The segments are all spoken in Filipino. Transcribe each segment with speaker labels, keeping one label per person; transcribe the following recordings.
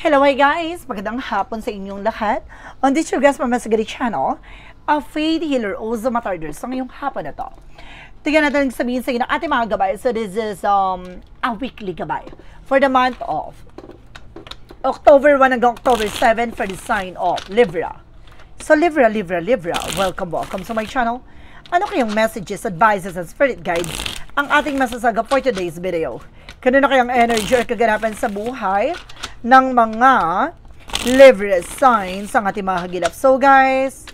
Speaker 1: Hello, hi guys! Magandang hapon sa inyong lahat. On this your guest from Masagari Channel, a faith healer also matarders sa ngayong hapon na to. Tignan natin sabihin sa inyo ng ating mga gabay. So this is a weekly gabay for the month of October 1 hanggang October 7 for the sign of Libra. So Libra, welcome sa my channel. Ano kayong messages, advices, and spirit guides ang ating masasaga for today's video? Kanino kayang energy or kaganapan sa buhay ng mga Libra signs ang ating mga hagilap? So guys,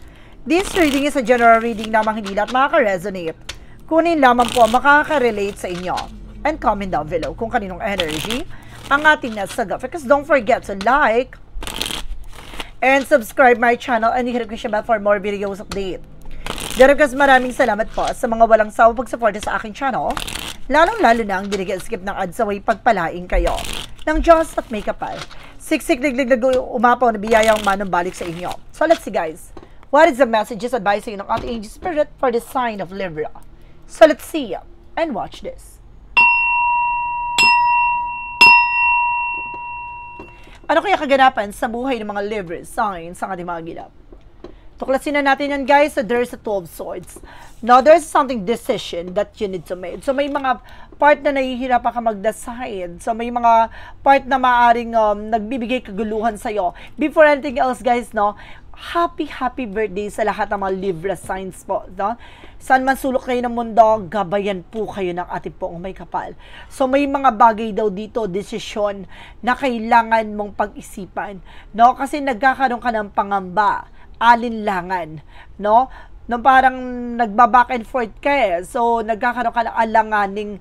Speaker 1: this reading is a general reading lamang, hindi lahat makaka-resonate. Kunin lamang po makaka-relate sa inyo. And comment down below kung kaninong energy ang ating nasaga. Because don't forget to like and subscribe my channel and hit the notification bell for more videos update. Daragas maraming salamat po sa mga walang sawa pagsuporta sa aking channel. Lalong-lalo na ang skip ng ads away pagpalaing kayo ng Diyos at may kapal. Siksik liglig umapaw na biyayang manumbalik sa inyo. So let's see guys, what is the messages advising ng ating angel spirit for the sign of Libra? So let's see and watch this. Ano kaya kaganapan sa buhay ng mga Libra signs ang ating mga gilap? Tuklasin na natin yan guys. So there's a 12 swords. Now there's something decision that you need to make. So may mga part na nahihirapan ka mag-decide. So may mga part na maaring nagbibigay kaguluhan sa'yo. Before anything else guys, no, happy birthday sa lahat ng mga Libra signs po, no? Saan man sulok kayo ng mundo, gabayan po kayo ng ating poong may kapal. So may mga bagay daw dito, desisyon na kailangan mong pag-isipan, no? Kasi nagkakaroon ka ng pangamba, alinlangan, no? Nung parang nagba-back and forth ka eh. So, nagkakaroon ka ng alanganing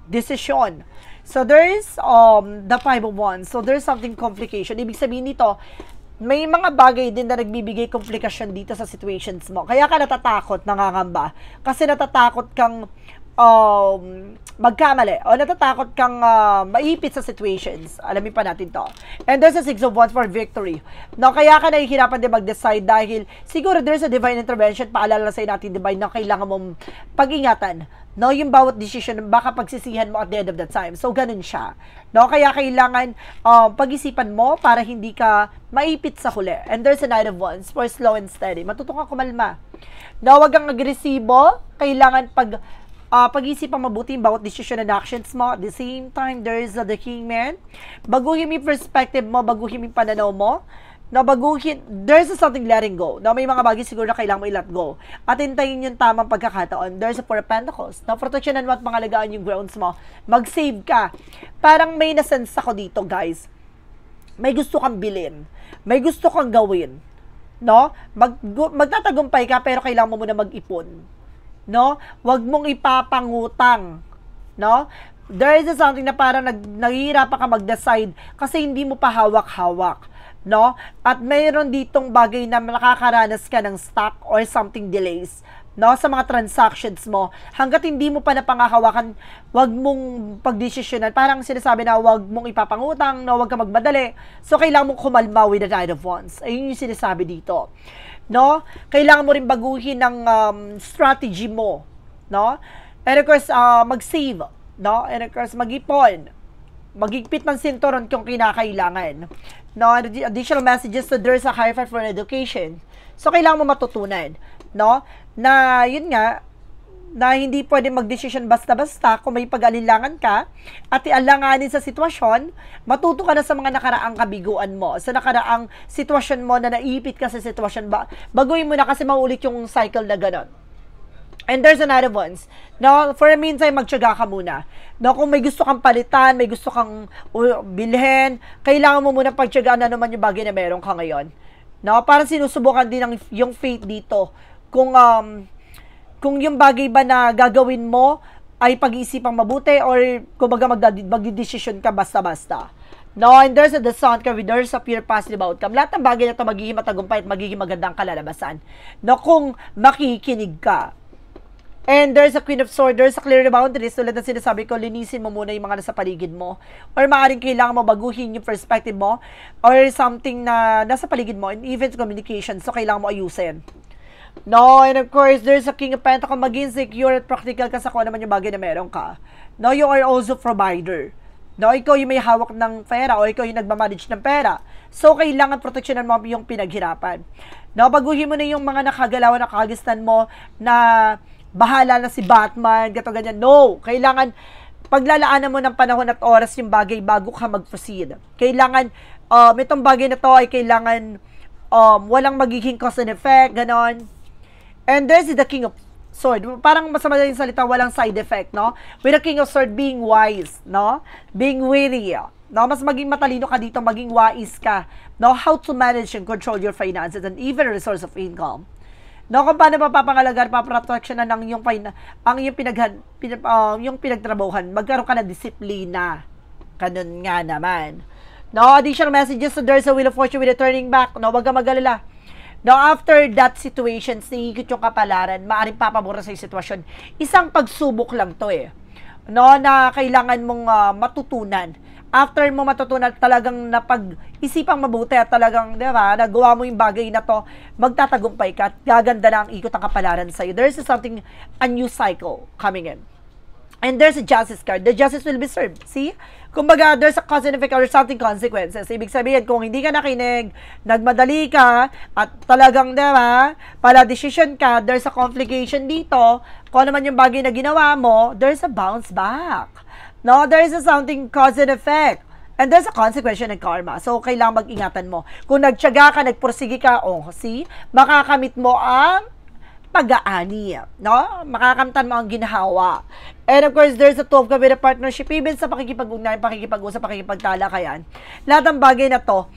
Speaker 1: desisyon. So, there is the 5 of Wands. So, there's something complication. Ibig sabihin nito, may mga bagay din na nagbibigay komplikasyon dito sa situations mo. Kaya ka natatakot, nangangamba. Kasi natatakot kang magkamali o natatakot kang maipit sa situations. Alamin pa natin to. And there's a 6 of Wands for victory. No, kaya ka nahihirapan din mag-decide dahil siguro there's a divine intervention. Paalala sa natin divine na kailangan mong pag-ingatan. No, yung bawat decision baka pagsisihan mo at the end of the time. So ganun siya. No, kaya kailangan pag-isipan mo para hindi ka maipit sa huli. And there's a 9 of Wands for slow and steady. Matuto kang kumalma. No, wag kang agresibo. Kailangan pag-isipan mabuti yung bawat decision and actions mo. At the same time, there is the King Man. Baguhin mo yung perspective mo, baguhin mo yung pananaw mo. No, there's something letting go. No, may mga bagay siguro na kailangan mo i-let go. At hintayin yung tamang pagkakataon. There's a 4 of Pentacles. No, proteksyonan mo at pangalagaan yung grounds mo. Mag-save ka. Parang may nasense ako dito, guys. May gusto kang bilhin. May gusto kang gawin. No? Magtatagumpay ka pero kailangan mo muna mag-ipon. No? Huwag mong ipapangutang. No? There is something na parang naghihirapan ka mag-decide kasi hindi mo pa hawak-hawak. No? At mayroon ditong bagay na nakakaranas ka ng stock or something delays, no, sa mga transactions mo. Hanggat hindi mo pa napangahawakan, wag mong pagdesisyonan. Parang sinasabi na wag mong ipapangutang, no, wag ka magmadali. So kailangan mong kumalma with the 9 of Wands. Ayun yung sinasabi dito. No? Kailangan mo rin baguhin ng strategy mo, no? And of course, mag-save, no? And of course, mag-ipon. Magigpit ng sinturon kung kinakailangan. No, additional messages, so there's a high five for education. So, kailangan mo matutunan, no? Na, yun nga, na hindi pwede mag-decision basta-basta kung may pag-alilangan ka at ialanganin sa sitwasyon, matuto ka na sa mga nakaraang kabiguan mo, sa nakaraang sitwasyon mo na naipit ka sa sitwasyon ba. Baguhin mo na kasi maulit yung cycle na ganon. And there's another ones. No, for a meantime, magtiyaga ka muna. No, kung may gusto kang palitan, may gusto kang bilhin, kailangan mo muna pagtiyagaan na naman yung bagay na meron ka ngayon. No, parang sinusubukan din yung faith dito. Kung yung bagay ba na gagawin mo ay pag-iisipang mabuti or kumbaga mag-decision ka basta-basta. No, and there's the sun ka, there's a pure positive outcome. Lahat ng bagay na ito magiging matagumpay at magiging magandang kalalabasan. No, kung makikinig ka. And there's a Queen of Swords, there's a clear boundaries. Tulad na sinasabi ko, linisin mo muna yung mga nasa paligid mo. Or maaaring kailangan mo baguhin yung perspective mo. Or something na nasa paligid mo. And even communication. So, kailangan mo ayusin. No, and of course, there's a King of Pentacles. Maging secure at practical ka sa kung naman yung bagay na meron ka. No, you are also provider. No, ikaw yung may hawak ng pera o ikaw yung nagmamanage ng pera. So, kailangan proteksyonan mo yung pinaghirapan. No, baguhin mo na yung mga nakagalawan, nakagistan mo na bahala na si Batman, gato ganyan. No, kailangan paglalaanan mo ng panahon at oras yung bagay bago ka mag-proceed. Kailangan, itong bagay na to ay kailangan walang magiging cause and effect, ganon. And this is the King of Sword. Parang masama na yung salita, walang side effect, no? With the King of Sword, being wise, no? Being wary, no? Mas maging matalino ka dito, maging wise ka, no? How to manage and control your finances and even resource of income. No, kung paano mapapangalagaan, paproteksyonan ng yung pinagtrabahuhan, magkaroon ka ng disiplina. Ganun nga naman. No, additional messages, so there's a wheel of fortune with a turning back. No, wag ka mag-alala. No, after that situation, sinigit yung kapalaran, maaaring papabura sa sitwasyon. Isang pagsubok lang to no, na kailangan mong matutunan. After mo matutunan, talagang napag-isipang mabuti at talagang, di ba, nagawa mo yung bagay na to, magtatagumpay ka at gaganda na ang ikot ng kapalaran sa'yo. There's something, a new cycle coming in. And there's a justice card. The justice will be served. See? Kumbaga, there's a cause and effect or something consequences. Ibig sabihin, kung hindi ka nakinig, nagmadali ka, at talagang, diba, pala decision ka, there's a complication dito, kung ano man yung bagay na ginawa mo, there's a bounce back. No? There's a something cause and effect. And there's a consequence and karma. So, kailangan mag-ingatan mo. Kung nagtiyaga ka, nagpursige ka, see, makakamit mo ang pag-aani, no? Makakamtan mo ang ginhawa. And of course, there's a 12 ka with a partnership, even sa pakikipag-ugnayan, pakikipag-usap, pakikipagtalakayan. Lahat ng bagay na to,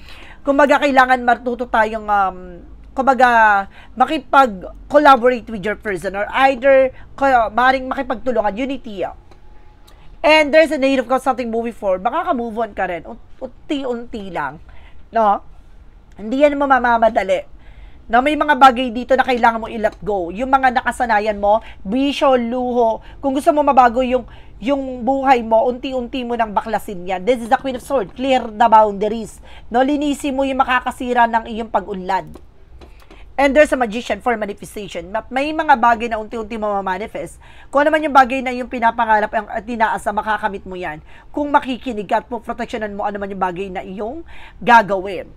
Speaker 1: kumbaga kailangan matuto tayong, kumbaga, makipag-collaborate with your person or either, maaaring makipagtulungan, unity. And there's a need of something moving forward. Makaka-move on ka rin. Unti-unti lang. No? Hindi yan mamamadali. Na may mga bagay dito na kailangan mo i-let go. Yung mga nakasanayan mo, bisyo, luho, kung gusto mo mabago yung buhay mo, unti-unti mo nang baklasin yan. This is the Queen of Swords. Clear the boundaries. No, linisin mo yung makakasira ng iyong pag-unlad. And there's a magician for manifestation. May mga bagay na unti-unti mo ma-manifest. Kung ano man yung bagay na yung pinapangarap at tinaasa, makakamit mo yan. Kung makikinig ka at proteksyonan mo ano man yung bagay na iyong gagawin.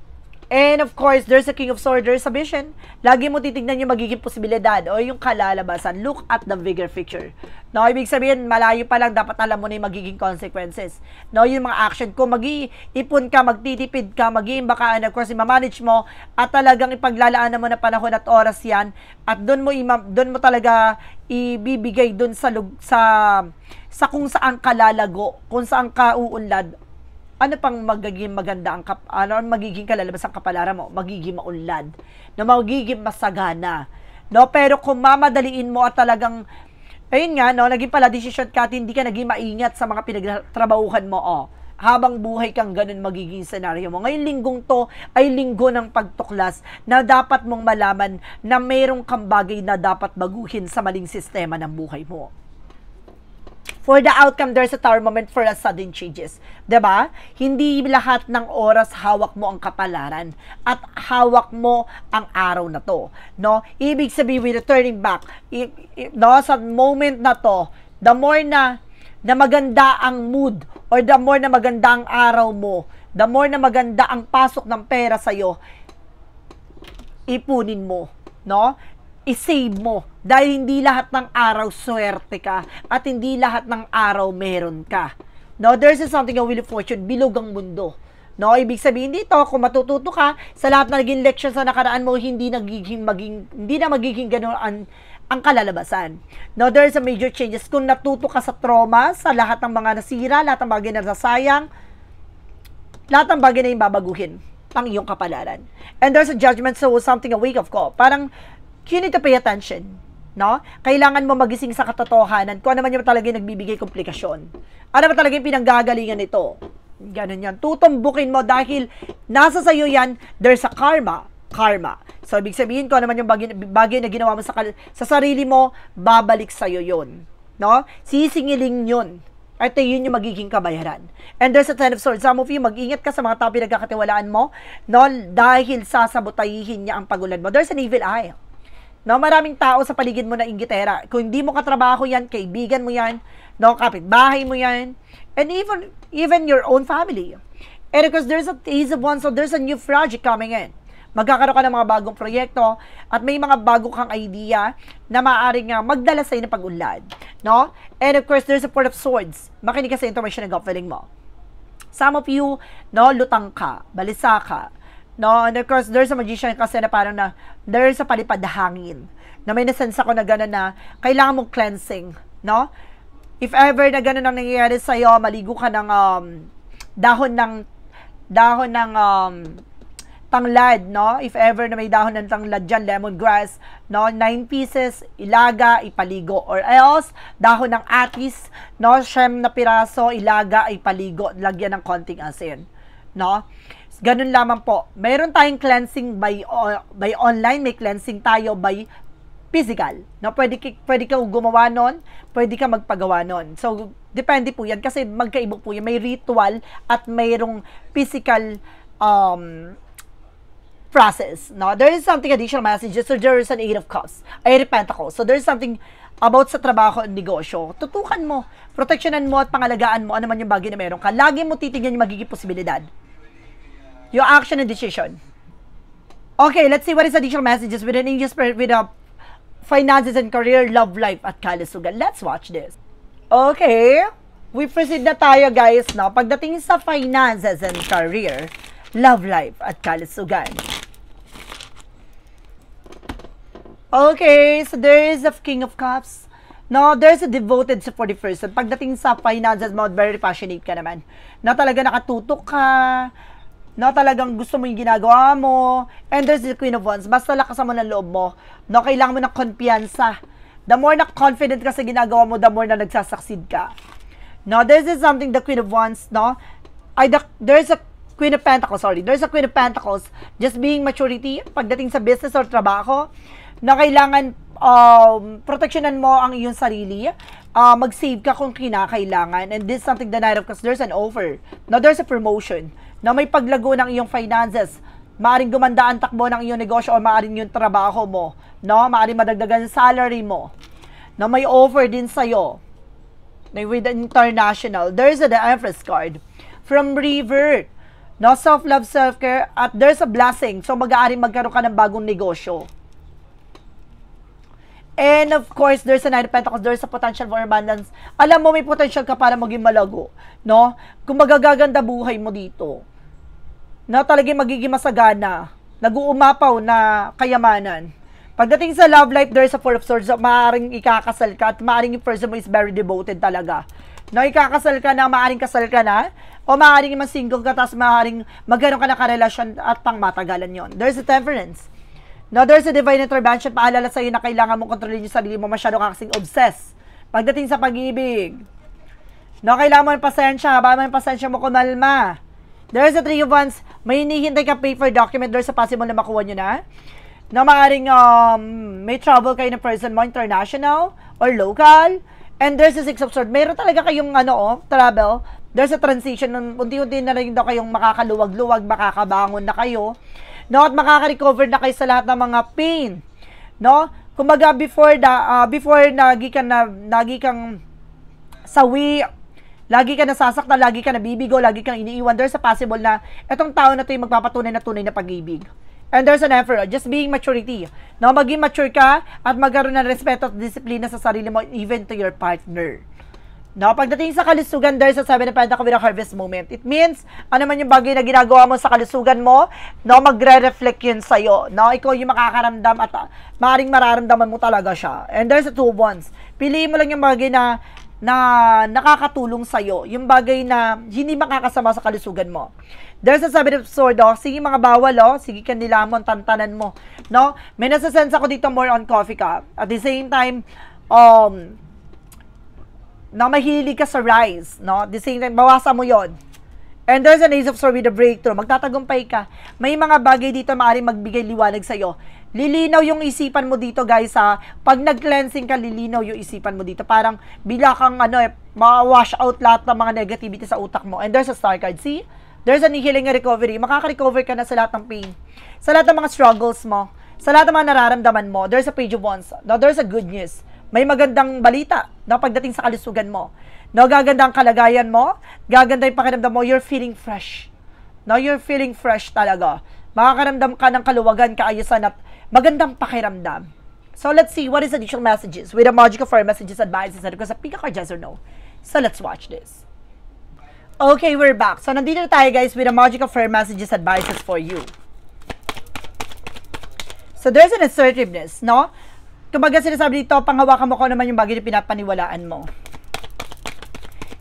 Speaker 1: And of course, there's a King of Swords, there's a vision. Lagi mo titignan yung magiging posibilidad o yung kalalabasan. Look at the bigger picture. No, ibig sabihin, malayo pa lang, dapat alam mo na yung magiging consequences. No, yung mga action. Kung mag-iipon ka, magtitipid ka, mag-iimba ka, and of course, i-manage mo, at talagang ipaglalaanan mo na panahon at oras yan, at doon mo talaga ibibigay doon sa kung saan ka lalago, kung saan ka uunlad. Ano pang magiging maganda ano ang magiging kalalabas ang kapalaran mo? Magiging maunlad, na magiging masagana. No, pero kung mamadaliin mo at talagang ayun nga, no, naging pala decision ka at hindi ka naging maingat sa mga pinagtrabahuhan mo, habang buhay kang ganun magiging senaryo mo. Ngayon linggong to ay linggo ng pagtuklas na dapat mong malaman na mayroong kang bagay na dapat baguhin sa maling sistema ng buhay mo. For the outcome, there's a tower moment for a sudden changes. Diba? Hindi lahat ng oras hawak mo ang kapalaran at hawak mo ang araw na to. No? Ibig sabihin, with turning back, no, sa moment na to, the more na maganda ang mood or the more na maganda ang araw mo, the more na maganda ang pasok ng pera sa'yo, ipunin mo. No? I-save mo. Dahil hindi lahat ng araw swerte ka at hindi lahat ng araw meron ka. No, there's something a wheel of fortune, bilog ang mundo. No, ibig sabihin dito, kung matututo ka sa lahat ng naging lecture sa nakaraan mo, hindi na magiging ganoon ang kalalabasan. No, there's a major changes. Kung natuto ka sa trauma, sa lahat ng mga nasira, lahat ng bagay na nasasayang, lahat ng bagay na yung babaguhin ang iyong kapalaran. And there's a judgment, so something a wake up call. Parang you need to pay attention, no? Kailangan mo magising sa katotohanan kung ano man yung talaga yung nagbibigay komplikasyon. Ano ba talaga yung pinanggagalingan nito? Ganun yan. Tutumbukin mo dahil nasa sayo yan, there's a karma. So, ibig sabihin ko ano man yung bagay na ginawa mo sa sarili mo, babalik sa'yo yun. No? Sisingiling yun. At yun yung magiging kabayaran. And there's a Ten of Swords. Some of you, mag-ingat ka sa mga tao pinagkakatiwalaan mo, no? Dahil sasabotahihin niya ang pagulad mo. There's an evil eye. No, maraming tao sa paligid mo na inggitera. Kung hindi mo katrabaho yan, kaibigan mo yan, no, kapitbahay mo yan, and even your own family. And because there's a Ace of Wands, so there's a new project coming in. Magkakaroon ka ng mga bagong proyekto at may mga bago kang idea na maaaring magdala sa'yo ng pag-unlad. No? And of course, there's a Four of Swords. Makinig ka sa information na gut feeling mo. Some of you, no, lutang ka, balisa ka. No, and of course, there's a magician kasi na parang na there's a palipad na hangin. Na may nasense ako na gano'n na kailangan mong cleansing, no? If ever na gano'n ang nangyayari sa'yo, maligo ka ng dahon ng tanglad, no? If ever na may dahon ng tanglad dyan, lemongrass, no? 9 pieces, ilaga, ipaligo. Or else, dahon ng atis, no? 9 na piraso, ilaga, ipaligo. Lagyan ng konting asin, no? Ganun lamang po. Mayroon tayong cleansing by online, may cleansing tayo by physical. No? Pwede ka gumawa nun, pwede ka magpagawa nun. So, depende po yan kasi magkaiba po yan. May ritual at mayroong physical process. No? There is something additional messages. So, there is an Eight of Cups. Eight of Pentacles. So, there is something about sa trabaho at negosyo. Tutukan mo, proteksyonan mo at pangalagaan mo ano man yung bagay na meron ka. Lagi mo titignan yung magiging posibilidad. Your action and decision. Okay, let's see what is additional messages with an angel spirit with a finances and career, love life at kalusugan. Let's watch this. Okay, we proceed na tayo guys, no? Pagdating sa finances and career, love life at kalusugan. Okay, so there is a King of Cups. No, there's a devoted supportive person. Pagdating sa finances mo, very passionate ka naman. Na talaga nakatutok ka, no, talagang gusto mo yung ginagawa mo. And there's the Queen of Wands. Basta lakasan mo ng loob mo. No, kailangan mo ng kumpiyansa. The more na confident ka sa ginagawa mo, the more na nagsasucceed ka. No, this is something the Queen of Wands, no? There's a Queen of Pentacles, sorry. There's a Queen of Pentacles. Just being maturity, pagdating sa business or trabaho, na kailangan proteksyonan mo ang iyong sarili. Mag-save ka kung kinakailangan. And this is something the Knight of Cups, there's an offer. No, there's a promotion. Na may paglago ng iyong finances, maaring gumanda ang takbo ng iyong negosyo o maaring yung trabaho mo, no? Maaring madagdagan ang salary mo, na may offer din sa'yo, with the international. There's the Empress card, from River, no? Self-love, self-care, at there's a blessing, so mag-aaring magkaroon ka ng bagong negosyo. And of course, there's a Nine of Pentacles, there's a potential for abundance. Alam mo, may potential ka para maging malago, no? Kung magagaganda buhay mo dito, na talagang magiging masagana, nag-uumapaw na kayamanan. Pagdating sa love life, there's a Four of Swords, maaaring ikakasal ka, at maaaring yung person mo is very devoted talaga. No, ikakasal ka na, maaaring kasal ka na, o maaaring mas single ka, tapos maaaring magkaroon ka na karelasyon at pang matagalan yon. There's a Temperance. No, there's a divine intervention, paalala sa'yo na kailangan mong kontrolin yung sarili mo, masyado ka kasing obsessed. Pagdating sa pag-ibig, no, kailangan mo ng pasensya, baka mo ng pasensya mo kumalma. There's a Three of Wands, may hinihintay ka paper document, there's a possible na makuha nyo na. Na maaaring may trouble kayo ng person mo, international or local. And there's a Six of Swords, mayroon talaga kayong travel. There's a transition, unti-unti na rin daw kayong makakaluwag-luwag, makakabangon na kayo. No, at makaka-recover na kayo sa lahat ng mga pain. No? Kumbaga before lagi kang sawi, lagi ka nasasaktan, lagi ka nabibigo, lagi kang iniiwan, there's a possible na etong tao na to yung magpapatunay na tunay na pag-ibig. And there's an Emperor, just being maturity. No, maging mature ka at magkaroon ng respeto at disiplina sa sarili mo, even to your partner. No, pagdating sa kalusugan, there's a Seven of Pentacles with a harvest moment. It means, ano man yung bagay na ginagawa mo sa kalusugan mo, no, magre-reflect yun sa'yo. No, ikaw yung makakaramdam at maaaring mararamdaman mo talaga siya. And there's a Two of Wands. Piliin mo lang yung bagay na nakakatulong sa'yo. Yung bagay na hindi makakasama sa kalusugan mo. There's a Seven of Swords, sige mga bawal, sige kanilamon, tantanan mo. No, may nasasense ako dito more on coffee cup. At the same time, na mahilig ka sa rice, no? The same time, bawasan mo yon. And there's an Ace of Swords with a breakthrough. Magtatagumpay ka. May mga bagay dito maaaring magbigay liwanag sa'yo. Lilinaw yung isipan mo dito, guys, ha? Pag nag-cleansing ka, lilinaw yung isipan mo dito. Parang bila kang, ma-wash out lahat ng mga negativity sa utak mo. And there's a Star card. See? There's a healing and recovery. Makaka-recover ka na sa lahat ng pain. Sa lahat ng mga struggles mo. Sa lahat ng mga nararamdaman mo, there's a page of wands. No, there's a good news. May magandang balita, no, pagdating sa kalusugan mo. No, gaganda ang kalagayan mo, gaganda yung pakiramdam mo, you're feeling fresh. No, you're feeling fresh talaga. Makakaramdam ka ng kaluwagan, kaayusan at magandang pakiramdam. So let's see what is additional messages with the Magic of Fire messages, advices, and because of pick a card, yes or no. So let's watch this. Okay, we're back. So nandito na tayo guys with the Magic of Fire messages, advices for you. So there's an assertiveness, no? Kumbaga sinasabi dito, panghawakan mo ko naman yung bagay na pinapaniwalaan mo.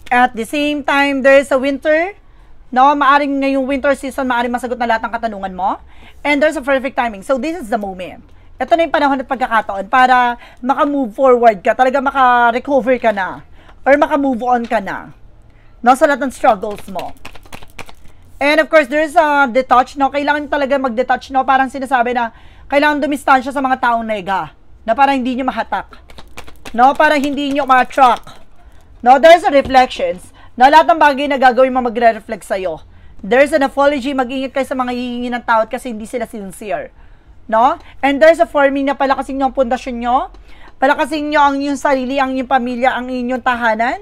Speaker 1: At the same time, there's a winter, no? Maaring ngayong winter season, maaring masagot na lahat ng katanungan mo. And there's a perfect timing. So this is the moment. Ito na yung panahon at pagkakataon para maka-move forward ka, talaga maka-recover ka na, or maka-move on ka na, no? Sa lahat ng struggles mo. And of course, there's a detach, no? Kailangan talaga mag-detach, no? Parang sinasabi na, kailangan dumistansya sa mga taong nega na para hindi nyo mahatak. No? Para hindi nyo ma-attract. No? There's a reflections na lahat ng bagay na gagawin mo magre-reflect sa'yo. There's an apology. Mag-ingat kayo sa mga hihingi ng tawad kasi hindi sila sincere. No? And there's a forming na palakasin nyo ang pundasyon nyo. Palakasin nyo ang inyong sarili, ang inyong pamilya, ang inyong tahanan.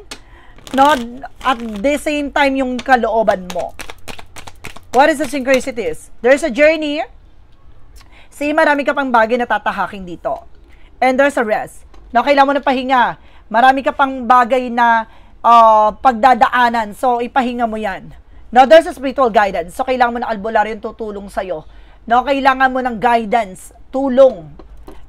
Speaker 1: No? At the same time, yung kalooban mo. What is the synchronicities? There's a journey. See, marami ka pang bagay na tatahaking dito. And there's a rest. No, kailangan mo na pahinga. Marami ka pang bagay na pagdadaanan. So, ipahinga mo yan. No, there's a spiritual guidance. So, kailangan mo ng albularyo yung tutulong sa'yo. No, kailangan mo ng guidance, tulong.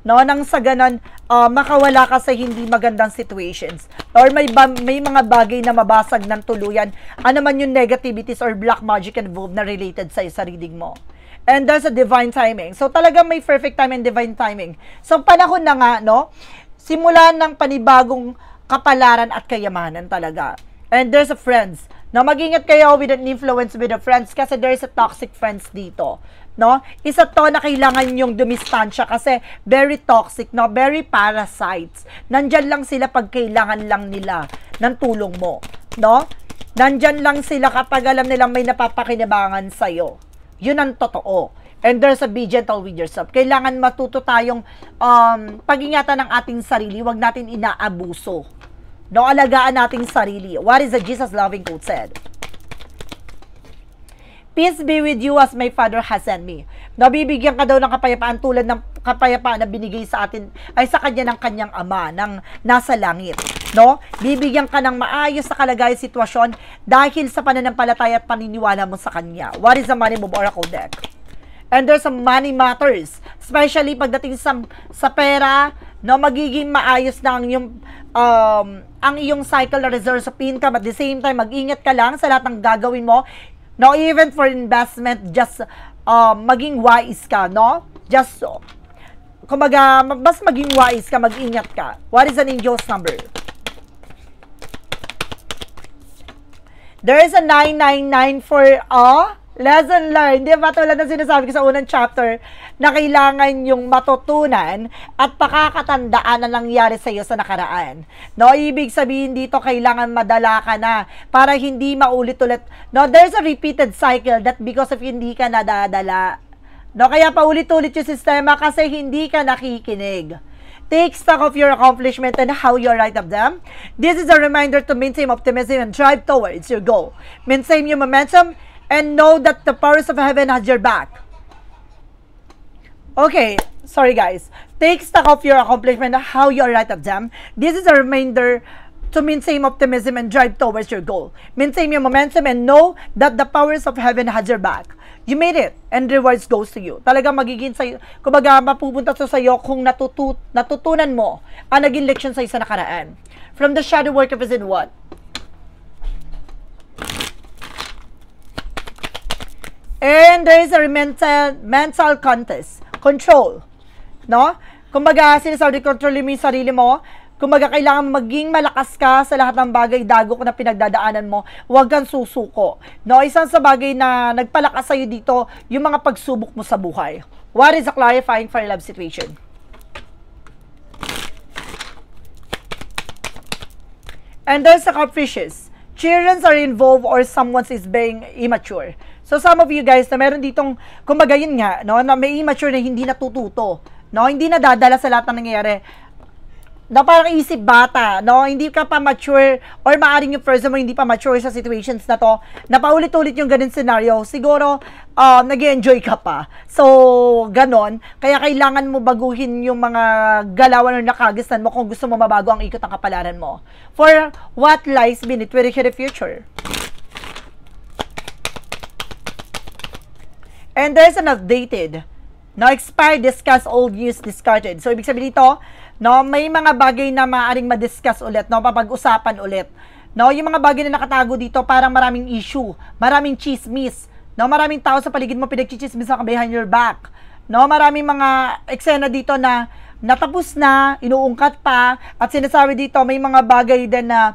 Speaker 1: No, nang sa ganon, makawala ka sa hindi magandang situations. Or may mga bagay na mabasag ng tuluyan. Ano man yung negativities or black magic involved na related sa reading mo. And there's a divine timing. So, talagang may perfect time and divine timing. So, panahon na nga, no? Simulan ng panibagong kapalaran at kayamanan talaga. And there's a friends. No, mag-ingat kayo with an influence with the friends kasi there's a toxic friends dito. No? Isa to na kailangan yung dumistansya kasi very toxic, no? Very parasites. Nandyan lang sila pag kailangan lang nila ng tulong mo. No? Nandyan lang sila kapag alam nilang may napapakinabangan sa'yo. Yun ang totoo. And there's a be gentle with yourself. Kailangan matuto tayong pag-ingatan ng ating sarili. Huwag natin inaabuso. No, alagaan nating sarili. What is the Jesus loving quote said? Peace be with you as my Father has sent me. Nabibigyan ka daw ng kapayapaan tulad ng kapayapaan na binigay sa atin ay sa kanya ng kanyang ama ng nasa langit. No? Bibigyan ka ng maayos sa kalagayan sitwasyon dahil sa pananampalataya at paniniwala mo sa kanya. What is the Money Move Oracle deck? And there's some money matters, especially pagdating sa pera, no, magiging maayos na ang iyong cycle na reserves of income. At the same time, mag-ingat ka lang sa lahat ng gagawin mo. No, even for investment, just maging wise ka, no? Just kumbaga, mas maging wise ka, mag-ingat ka. What is an angel's number? There is a 999 for lesson learned. Di ba tulad na sinasabi ko sa unang chapter na kailangan yung matutunan at pakakatandaan na nangyari sa iyo sa nakaraan. No, ibig sabihin dito kailangan madala ka na para hindi maulit-ulit. No, there's a repeated cycle that because of hindi ka nadadala. No, kaya paulit-ulit yung sistema kasi hindi ka nakikinig. Take stock of your accomplishment and how you write of them. This is a reminder to maintain optimism and drive towards your goal. Maintain your momentum and know that the powers of heaven has your back. Okay, sorry guys. Take stock of your accomplishment and how you write of them. This is a reminder to maintain optimism and drive towards your goal. Maintain your momentum and know that the powers of heaven has your back. You made it, and rewards goes to you. Talagang magiging sa'yo, kumbaga mapupunta sa sa'yo kung natutunan mo ang naging leksyon sa'yo sa nakaraan. From the shadow work of in what? And there is a mental contest. Control. No? Kumbaga, sinasabi, kontrolin mo yung sarili mo. Kumbaga, kailangan maging malakas ka sa lahat ng bagay, dagok na pinagdadaanan mo. Huwag kang susuko. No, isang sa bagay na nagpalakas sa'yo dito, yung mga pagsubok mo sa buhay. What is a clarifying for love situation? And there's a capricious. Children are involved or someone is being immature. So some of you guys na meron ditong, kumbaga yun nga, no, na may immature na hindi natututo, no, hindi nadadala sa lahat ng nangyayari, na parang isip bata, no, hindi ka pa mature, or maaring yung person mo hindi pa mature sa situations na to, na paulit-ulit yung ganun scenario, siguro, nag-enjoy ka pa. So, ganon, kaya kailangan mo baguhin yung mga galawan or nakagisnan mo kung gusto mo mabago ang ikot ng kapalaran mo. For what lies beneath with the future. And there's an updated, no, expired, discussed, old news, discarded. So, ibig sabihin dito, no, may mga bagay na maaaring ma-discuss ulit, no, papag-usapan ulit. No, yung mga bagay na nakatago dito, parang maraming issue, maraming chismis, no, maraming tao sa paligid mo pinagchichismis ka behind your back. No, maraming mga eksena dito na natapos na, inuungkat pa, at sinasabi dito, may mga bagay din na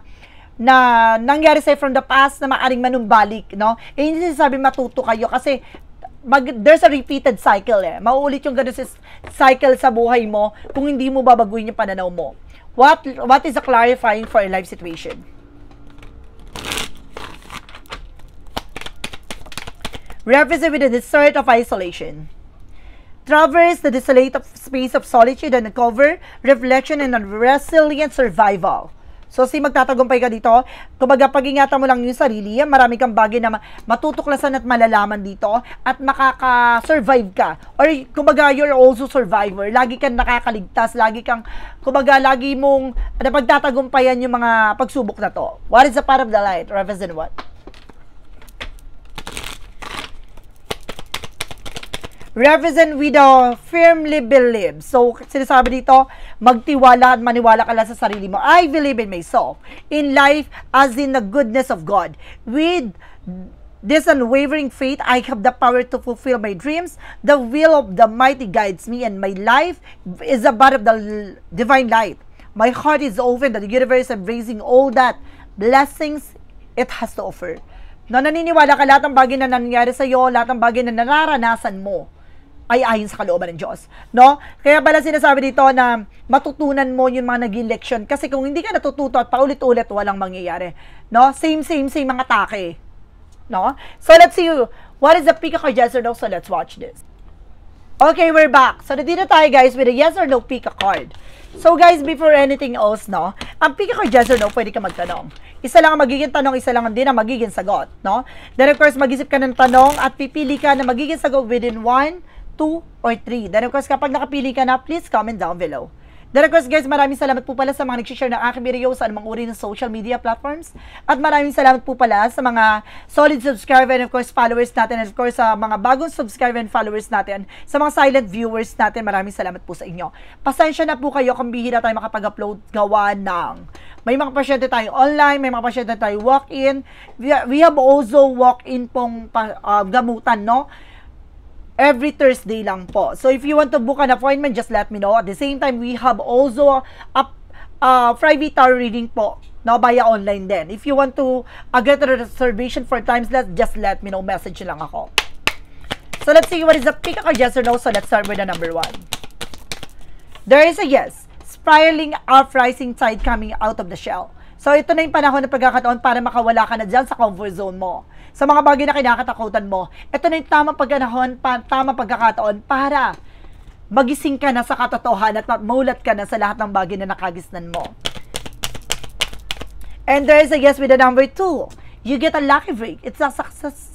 Speaker 1: nangyari sa'yo from the past na maaaring manumbalik, no? Eh, hindi sinasabi matuto kayo kasi there's a repeated cycle eh. Mauulit yung ganun cycle sa buhay mo kung hindi mo babaguhin yung pananaw mo. What is a clarifying for a life situation? Represent with the desert of isolation. Traverse the desolate space of solitude and uncover reflection and a resilient survival. So, magtatagumpay ka dito. Kumbaga, pag-ingatan mo lang yung sarili, marami kang bagay na matutuklasan at malalaman dito at makaka-survive ka. Or, kumbaga, you're also survivor. Lagi kang nakakaligtas. Kumbaga, lagi mong napagtatagumpayan yung mga pagsubok na to. What is the path of the light? Represent what? Represent with a firmly believe. So, sinasabi dito, magtiwala at maniwala ka lang sa sarili mo. I believe in myself, in life, as in the goodness of God. With this unwavering faith, I have the power to fulfill my dreams. The will of the mighty guides me, and my life is a part of the divine light. My heart is open to the universe, embracing all that blessings it has to offer. No, naniniwala ka lahat ng bagay na nangyari sa iyo, lahat ng bagay na nararanasan mo ay ayon sa kalooban ng Diyos, no? Kaya pala sinasabi dito na matutunan mo yung mga naging leksyon kasi kung hindi ka natututo at paulit-ulit, walang mangyayari, no? Same mga take, no? So let's see what is the pick a card, yes or no. So let's watch this. Okay, we're back. So nandito tayo guys with a yes or no pick a card. So guys, before anything else, no, ang pick a card, yes or no, pwede ka magtanong. Isa lang ang magiging tanong, isa lang din ang magiging sagot, no? Then of course, mag-isip ka ng tanong at pipili ka na magiging sagot within 1, 2, or 3. Then of course, kapag nakapili ka na, please comment down below. Then of course guys, maraming salamat po pala sa mga nag-share ng aking video sa anumang uri ng social media platforms. At maraming salamat po pala sa mga solid subscriber and of course followers natin. And of course sa mga bagong subscriber and followers natin. Sa mga silent viewers natin, maraming salamat po sa inyo. Pasensya na po kayo kung bihira tayo makapag-upload gawa ng may mga pasyente tayo online, may mga pasyente tayo walk-in. We have also walk-in pong gamutan, no? Every Thursday lang po. So, if you want to book an appointment, just let me know. At the same time, we have also a private tarot reading po, no, via online din. If you want to get a reservation for time slot, just let me know. Message lang ako. So, let's see what is the pick a card, yes or no. So, let's start with the number 1. There is a yes. Spiraling uprising tide coming out of the shell. So, ito na yung panahon na pagkakataon para makawala ka na dyan sa comfort zone mo. Sa mga bagay na kinakatakutan mo, ito na yung tamang tamang pagkakataon para magising ka na sa katotohanan at maulat ka na sa lahat ng bagay na nakagisnan mo. And there is a yes with the number 2. You get a lucky break. It's a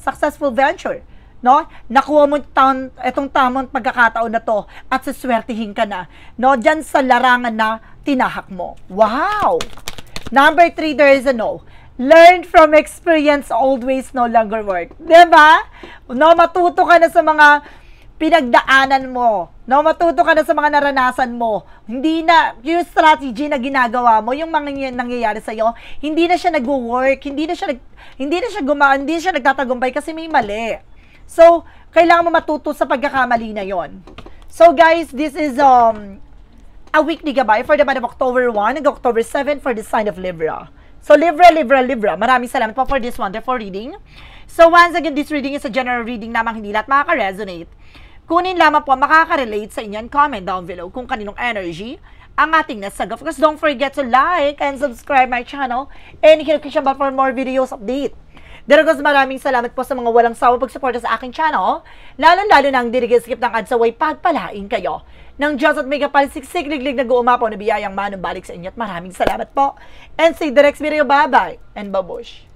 Speaker 1: successful venture. No? Nakuha mo itong tamang pagkakataon na to at saswertihin ka na. No? Diyan sa larangan na tinahak mo. Wow! Number 3, there is a no. Learn from experience, old ways no longer work. Diba? No, matuto ka na sa mga pinagdaanan mo. No, matuto ka na sa mga naranasan mo. Hindi na, yung strategy na ginagawa mo, yung mga nangyayari sa'yo, hindi na siya nag-work, hindi na siya nagtatagumpay kasi may mali. So, kailangan mo matuto sa pagkakamali na yon. So, guys, this is a weekly gabay for the month of October 1 and October 7 for the sign of Libra. So, Libra. Maraming salamat po for this wonderful reading. So, once again, this reading is a general reading namang hindi lahat makaka-resonate. Kunin lamang po makaka-relate sa inyo and comment down below kung kaninong energy ang ating nasagap. Because don't forget to like and subscribe my channel and hit the notification bell for more videos update. Diragos, maraming salamat po sa mga walang sawa pagsuporta sa aking channel. Lalo-lalo na ang skip ng ads away, pagpalain kayo ng Diyos at may kapalisiksik liglig na guumapaw na biyayang manumbalik sa inyo at maraming salamat po. And say the next video, bye-bye and babush.